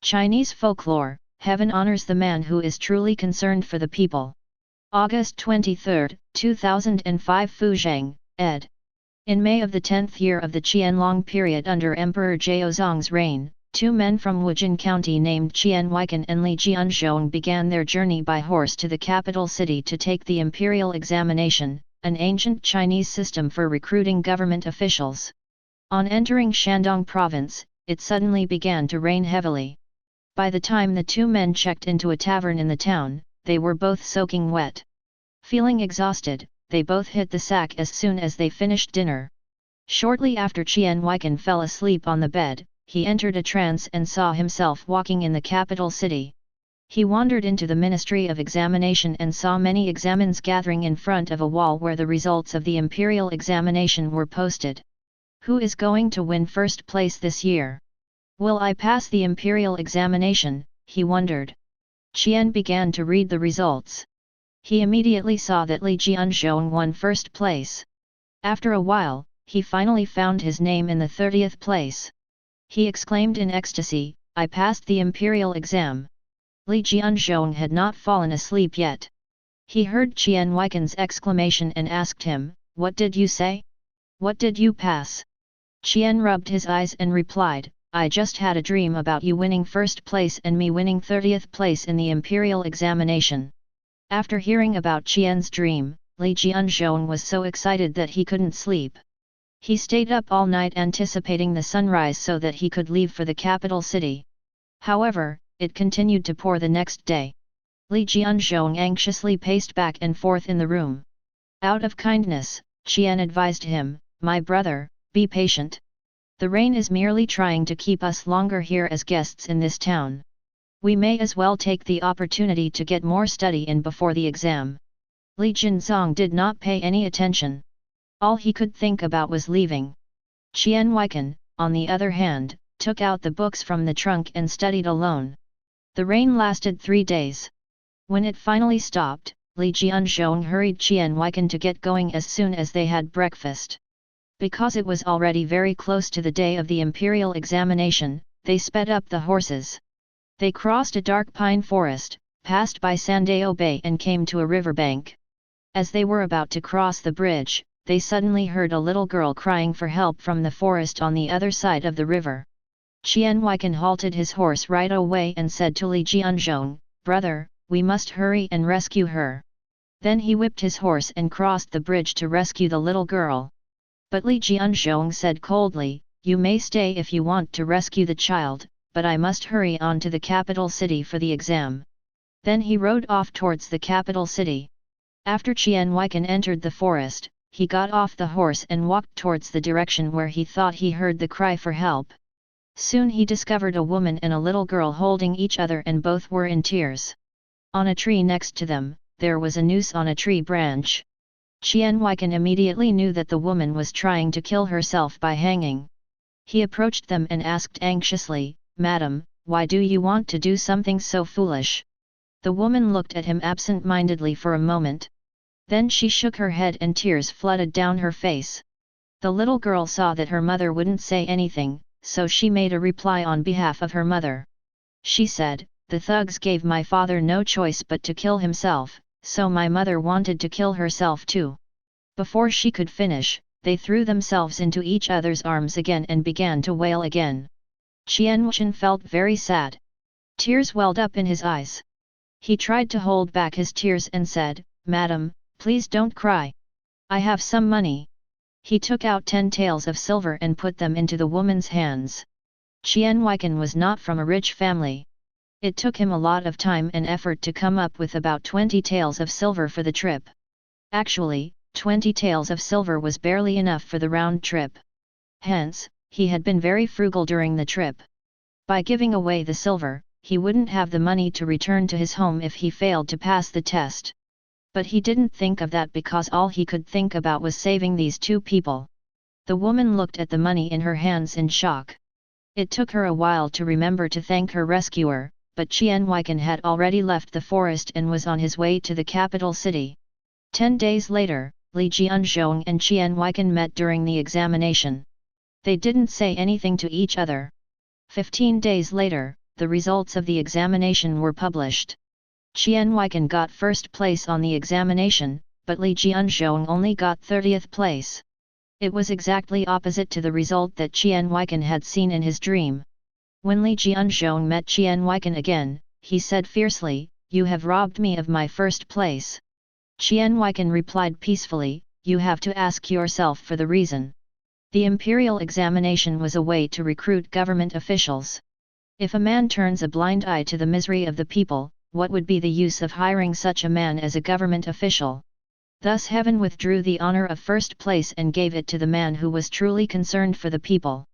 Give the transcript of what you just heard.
Chinese folklore, heaven honors the man who is truly concerned for the people. August 23, 2005 Fuzhang, ed. In May of the 10th year of the Qianlong period under Emperor Jiaozong's reign, two men from Wujin County named Qian Weikan and Li Jianzhong began their journey by horse to the capital city to take the imperial examination, an ancient Chinese system for recruiting government officials. On entering Shandong province, it suddenly began to rain heavily. By the time the two men checked into a tavern in the town, they were both soaking wet. Feeling exhausted, they both hit the sack as soon as they finished dinner. Shortly after Qian Weikan fell asleep on the bed, he entered a trance and saw himself walking in the capital city. He wandered into the Ministry of Examination and saw many examines gathering in front of a wall where the results of the imperial examination were posted. Who is going to win first place this year? Will I pass the imperial examination? He wondered. Qian began to read the results. He immediately saw that Li Jianzhong won first place. After a while, he finally found his name in the 30th place. He exclaimed in ecstasy, I passed the imperial exam. Li Jianzhong had not fallen asleep yet. He heard Qian Weikan's exclamation and asked him, What did you say? What did you pass? Qian rubbed his eyes and replied, I just had a dream about you winning first place and me winning 30th place in the imperial examination. After hearing about Qian's dream, Li Jianzhong was so excited that he couldn't sleep. He stayed up all night anticipating the sunrise so that he could leave for the capital city. However, it continued to pour the next day. Li Jianzhong anxiously paced back and forth in the room. Out of kindness, Qian advised him, My brother, be patient. The rain is merely trying to keep us longer here as guests in this town. We may as well take the opportunity to get more study in before the exam. Li Jianzhong did not pay any attention. All he could think about was leaving. Qian Weikan, on the other hand, took out the books from the trunk and studied alone. The rain lasted 3 days. When it finally stopped, Li Jianzhong hurried Qian Weikan to get going as soon as they had breakfast. Because it was already very close to the day of the imperial examination, they sped up the horses. They crossed a dark pine forest, passed by Sandao Bay and came to a riverbank. As they were about to cross the bridge, they suddenly heard a little girl crying for help from the forest on the other side of the river. Qian Weikan halted his horse right away and said to Li Jianzhong, Brother, we must hurry and rescue her. Then he whipped his horse and crossed the bridge to rescue the little girl. But Li Jianzhong said coldly, You may stay if you want to rescue the child, but I must hurry on to the capital city for the exam. Then he rode off towards the capital city. After Qian Weikan entered the forest, he got off the horse and walked towards the direction where he thought he heard the cry for help. Soon he discovered a woman and a little girl holding each other and both were in tears. On a tree next to them, there was a noose on a tree branch. Qian Weikan immediately knew that the woman was trying to kill herself by hanging. He approached them and asked anxiously, Madam, why do you want to do something so foolish? The woman looked at him absent-mindedly for a moment. Then she shook her head and tears flooded down her face. The little girl saw that her mother wouldn't say anything, so she made a reply on behalf of her mother. She said, The thugs gave my father no choice but to kill himself, so my mother wanted to kill herself too. Before she could finish, they threw themselves into each other's arms again and began to wail again. Qian Weikan felt very sad. Tears welled up in his eyes. He tried to hold back his tears and said, Madam, please don't cry. I have some money. He took out 10 taels of silver and put them into the woman's hands. Qian Weikan was not from a rich family. It took him a lot of time and effort to come up with about 20 taels of silver for the trip. Actually, 20 taels of silver was barely enough for the round trip. Hence, he had been very frugal during the trip. By giving away the silver, he wouldn't have the money to return to his home if he failed to pass the test. But he didn't think of that because all he could think about was saving these two people. The woman looked at the money in her hands in shock. It took her a while to remember to thank her rescuer, but Qian Weikan had already left the forest and was on his way to the capital city. 10 days later, Li Jianzhong and Qian Weikan met during the examination. They didn't say anything to each other. 15 days later, the results of the examination were published. Qian Weikan got first place on the examination, but Li Jianzhong only got 30th place. It was exactly opposite to the result that Qian Weikan had seen in his dream. When Li Jianzhong met Qian Weikan again, he said fiercely, "You have robbed me of my first place." Qian Weikan replied peacefully, "You have to ask yourself for the reason." The imperial examination was a way to recruit government officials. If a man turns a blind eye to the misery of the people, what would be the use of hiring such a man as a government official? Thus heaven withdrew the honor of first place and gave it to the man who was truly concerned for the people.